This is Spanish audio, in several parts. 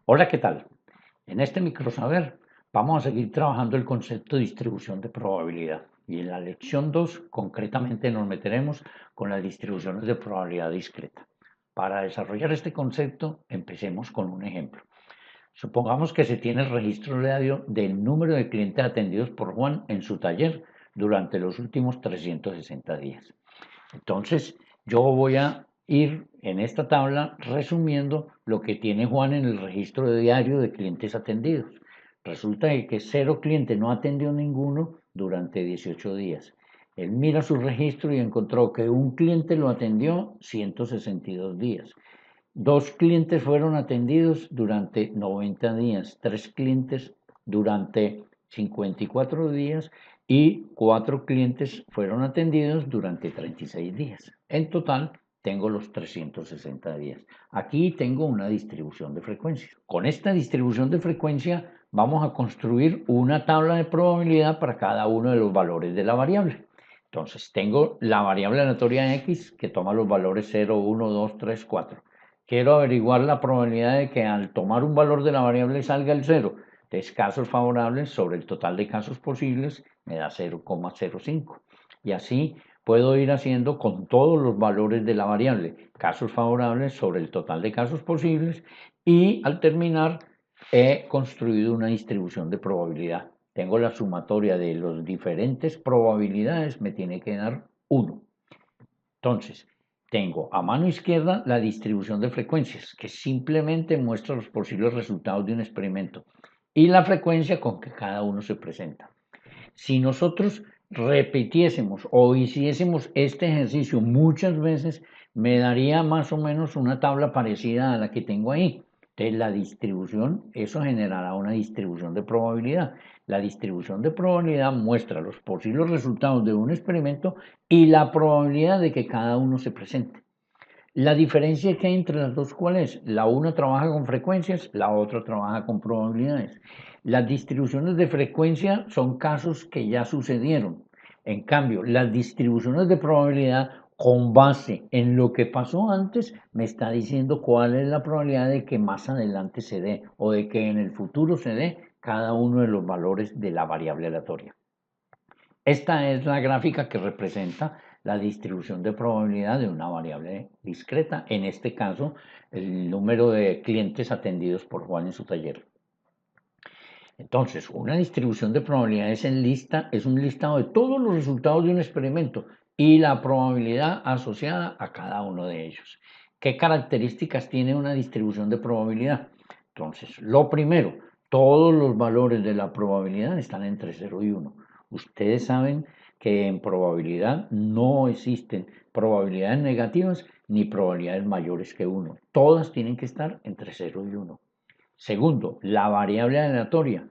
Hola, ¿qué tal? En este microsaber vamos a seguir trabajando el concepto de distribución de probabilidad y en la lección 2 concretamente nos meteremos con las distribuciones de probabilidad discreta. Para desarrollar este concepto empecemos con un ejemplo. Supongamos que se tiene el registro diario del número de clientes atendidos por Juan en su taller durante los últimos 360 días. Entonces, yo voy a ir en esta tabla resumiendo lo que tiene Juan en el registro de diario de clientes atendidos. Resulta que cero cliente no atendió ninguno durante 18 días. Él mira su registro y encontró que un cliente lo atendió 162 días. Dos clientes fueron atendidos durante 90 días, tres clientes durante 54 días y cuatro clientes fueron atendidos durante 36 días. En total, tengo los 360 días. Aquí tengo una distribución de frecuencias. Con esta distribución de frecuencia vamos a construir una tabla de probabilidad para cada uno de los valores de la variable. Entonces, tengo la variable aleatoria x que toma los valores 0, 1, 2, 3, 4. Quiero averiguar la probabilidad de que al tomar un valor de la variable salga el 0. Entonces, casos favorables sobre el total de casos posibles me da 0,05. Y así puedo ir haciendo con todos los valores de la variable, casos favorables sobre el total de casos posibles, y al terminar he construido una distribución de probabilidad. Tengo la sumatoria de las diferentes probabilidades, me tiene que dar 1. Entonces, tengo a mano izquierda la distribución de frecuencias, que simplemente muestra los posibles resultados de un experimento, y la frecuencia con que cada uno se presenta. Si nosotros repitiésemos o hiciésemos este ejercicio muchas veces, me daría más o menos una tabla parecida a la que tengo ahí. Entonces, la distribución, eso generará una distribución de probabilidad. La distribución de probabilidad muestra los posibles resultados de un experimento y la probabilidad de que cada uno se presente. La diferencia que hay entre las dos, ¿cuál es? La una trabaja con frecuencias, la otra trabaja con probabilidades. Las distribuciones de frecuencia son casos que ya sucedieron. En cambio, las distribuciones de probabilidad con base en lo que pasó antes me está diciendo cuál es la probabilidad de que más adelante se dé o de que en el futuro se dé cada uno de los valores de la variable aleatoria. Esta es la gráfica que representa la distribución de probabilidad de una variable discreta, en este caso el número de clientes atendidos por Juan en su taller. Entonces, una distribución de probabilidades en lista es un listado de todos los resultados de un experimento y la probabilidad asociada a cada uno de ellos. ¿Qué características tiene una distribución de probabilidad? Entonces, lo primero, todos los valores de la probabilidad están entre 0 y 1. Ustedes saben que en probabilidad no existen probabilidades negativas ni probabilidades mayores que 1. Todas tienen que estar entre 0 y 1. Segundo, la variable aleatoria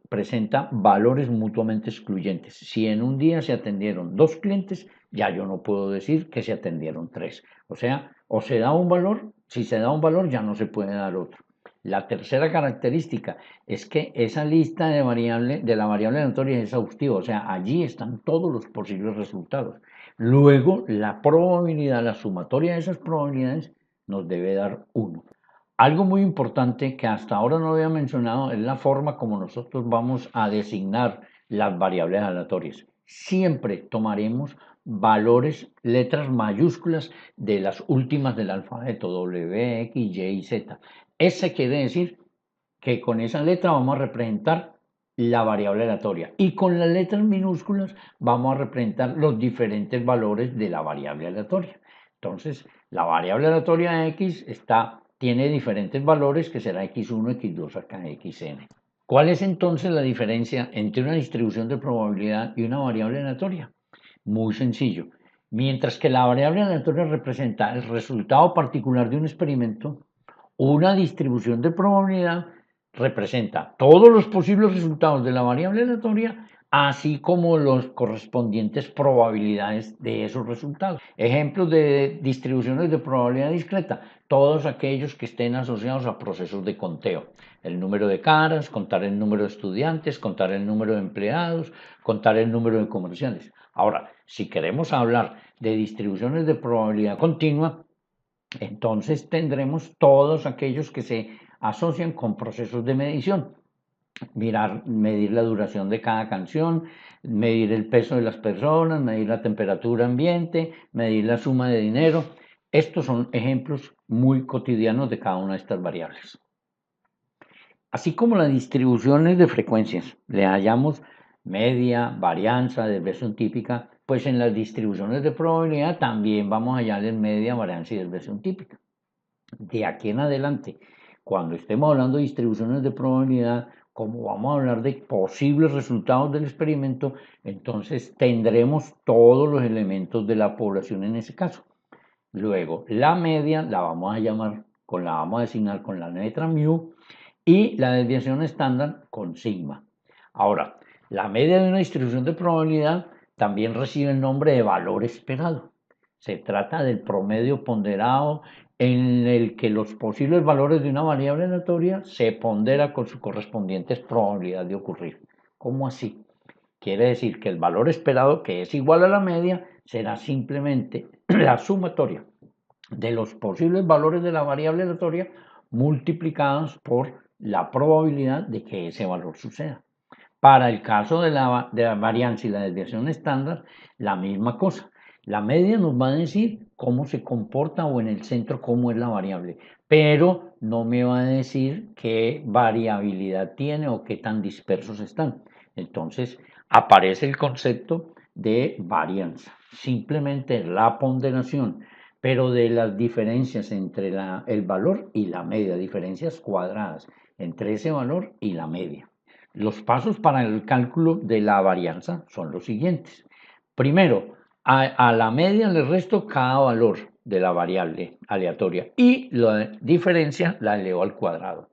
presenta valores mutuamente excluyentes. Si en un día se atendieron dos clientes, ya yo no puedo decir que se atendieron tres. O sea, o se da un valor, si se da un valor ya no se puede dar otro. La tercera característica es que esa lista de la variable aleatoria es exhaustiva, o sea, allí están todos los posibles resultados. Luego, la probabilidad, la sumatoria de esas probabilidades nos debe dar uno. Algo muy importante que hasta ahora no había mencionado es la forma como nosotros vamos a designar las variables aleatorias. Siempre tomaremos valores, letras mayúsculas de las últimas del alfabeto, W, X, Y y Z. Ese quiere decir que con esa letra vamos a representar la variable aleatoria y con las letras minúsculas vamos a representar los diferentes valores de la variable aleatoria. Entonces, la variable aleatoria X tiene diferentes valores que será X1, X2 hasta Xn. ¿Cuál es entonces la diferencia entre una distribución de probabilidad y una variable aleatoria? Muy sencillo. Mientras que la variable aleatoria representa el resultado particular de un experimento, una distribución de probabilidad representa todos los posibles resultados de la variable aleatoria, así como las correspondientes probabilidades de esos resultados. Ejemplos de distribuciones de probabilidad discreta, todos aquellos que estén asociados a procesos de conteo. El número de caras, contar el número de estudiantes, contar el número de empleados, contar el número de comerciales. Ahora, si queremos hablar de distribuciones de probabilidad continua, Entonces tendremos todos aquellos que se asocian con procesos de medición. Medir la duración de cada canción, medir el peso de las personas, medir la temperatura ambiente, medir la suma de dinero. Estos son ejemplos muy cotidianos de cada una de estas variables. Así como las distribuciones de frecuencias, le hallamos media, varianza, desviación típica, pues en las distribuciones de probabilidad también vamos a hallarles media, varianza y desviación típica. De aquí en adelante, cuando estemos hablando de distribuciones de probabilidad, como vamos a hablar de posibles resultados del experimento, entonces tendremos todos los elementos de la población en ese caso. Luego, la media la vamos a llamar, la vamos a designar con la letra mu y la desviación estándar con sigma. Ahora, la media de una distribución de probabilidad también recibe el nombre de valor esperado. Se trata del promedio ponderado en el que los posibles valores de una variable aleatoria se pondera con su correspondiente probabilidad de ocurrir. ¿Cómo así? Quiere decir que el valor esperado, que es igual a la media, será simplemente la sumatoria de los posibles valores de la variable aleatoria multiplicados por la probabilidad de que ese valor suceda. Para el caso de la varianza y la desviación estándar, la misma cosa. La media nos va a decir cómo se comporta o en el centro cómo es la variable, pero no me va a decir qué variabilidad tiene o qué tan dispersos están. Entonces aparece el concepto de varianza, simplemente la ponderación, pero de las diferencias entre el valor y la media, diferencias cuadradas entre ese valor y la media. Los pasos para el cálculo de la varianza son los siguientes. Primero, a la media le resto cada valor de la variable aleatoria y la diferencia la elevo al cuadrado.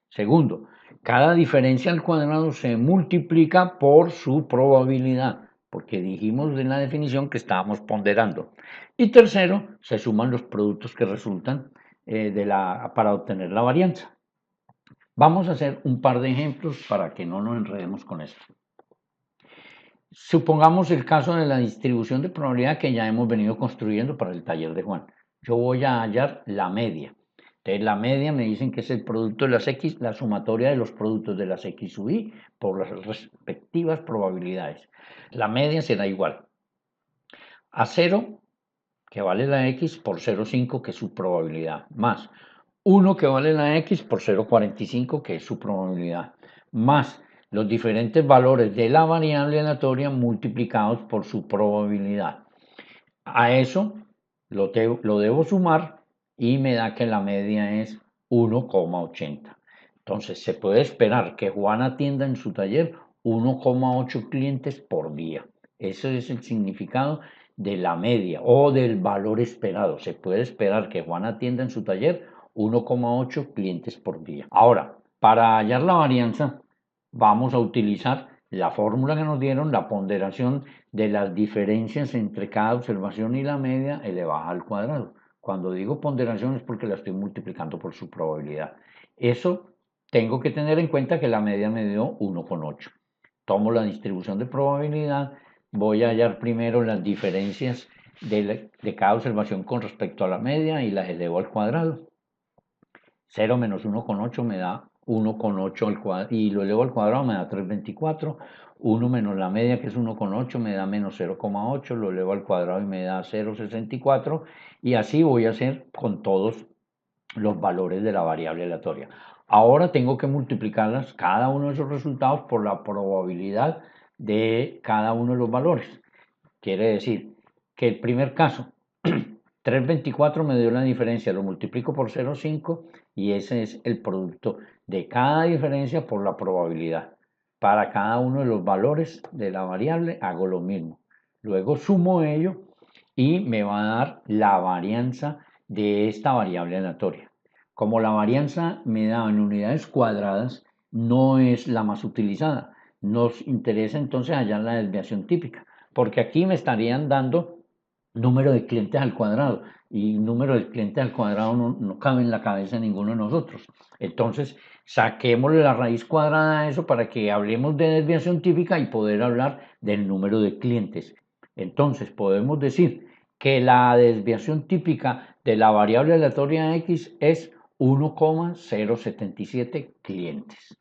Segundo, cada diferencia al cuadrado se multiplica por su probabilidad, porque dijimos en la definición que estábamos ponderando. Y tercero, se suman los productos que resultan para obtener la varianza. Vamos a hacer un par de ejemplos para que no nos enredemos con esto. Supongamos el caso de la distribución de probabilidad que ya hemos venido construyendo para el taller de Juan. Yo voy a hallar la media. Entonces la media me dicen que es el producto de las X, la sumatoria de los productos de las X sub I por las respectivas probabilidades. La media será igual a 0, que vale la X, por 0,5, que es su probabilidad, más 1 que vale la X por 0,45, que es su probabilidad, más los diferentes valores de la variable aleatoria multiplicados por su probabilidad. A eso lo debo sumar y me da que la media es 1,80. Entonces se puede esperar que Juan atienda en su taller 1,8 clientes por día. Ese es el significado de la media o del valor esperado. Se puede esperar que Juan atienda en su taller 1,8 clientes por día. Ahora, para hallar la varianza, vamos a utilizar la fórmula que nos dieron, la ponderación de las diferencias entre cada observación y la media elevada al cuadrado. Cuando digo ponderación es porque la estoy multiplicando por su probabilidad. Eso tengo que tener en cuenta que la media me dio 1,8. Tomo la distribución de probabilidad, voy a hallar primero las diferencias de cada observación con respecto a la media y las elevo al cuadrado. 0 menos 1,8 me da 1,8 al cuadrado y lo elevo al cuadrado me da 3,24. 1 menos la media que es 1,8 me da menos 0,8, lo elevo al cuadrado y me da 0,64 y así voy a hacer con todos los valores de la variable aleatoria. Ahora tengo que multiplicarlas cada uno de esos resultados por la probabilidad de cada uno de los valores. Quiere decir que el primer caso 3,24 me dio la diferencia, lo multiplico por 0,5 y ese es el producto de cada diferencia por la probabilidad. Para cada uno de los valores de la variable hago lo mismo. Luego sumo ello y me va a dar la varianza de esta variable aleatoria. Como la varianza me da en unidades cuadradas, no es la más utilizada. Nos interesa entonces hallar la desviación típica, porque aquí me estarían dando número de clientes al cuadrado y número de clientes al cuadrado no cabe en la cabeza de ninguno de nosotros. Entonces, saquémosle la raíz cuadrada a eso para que hablemos de desviación típica y poder hablar del número de clientes. Entonces, podemos decir que la desviación típica de la variable aleatoria X es 1,077 clientes.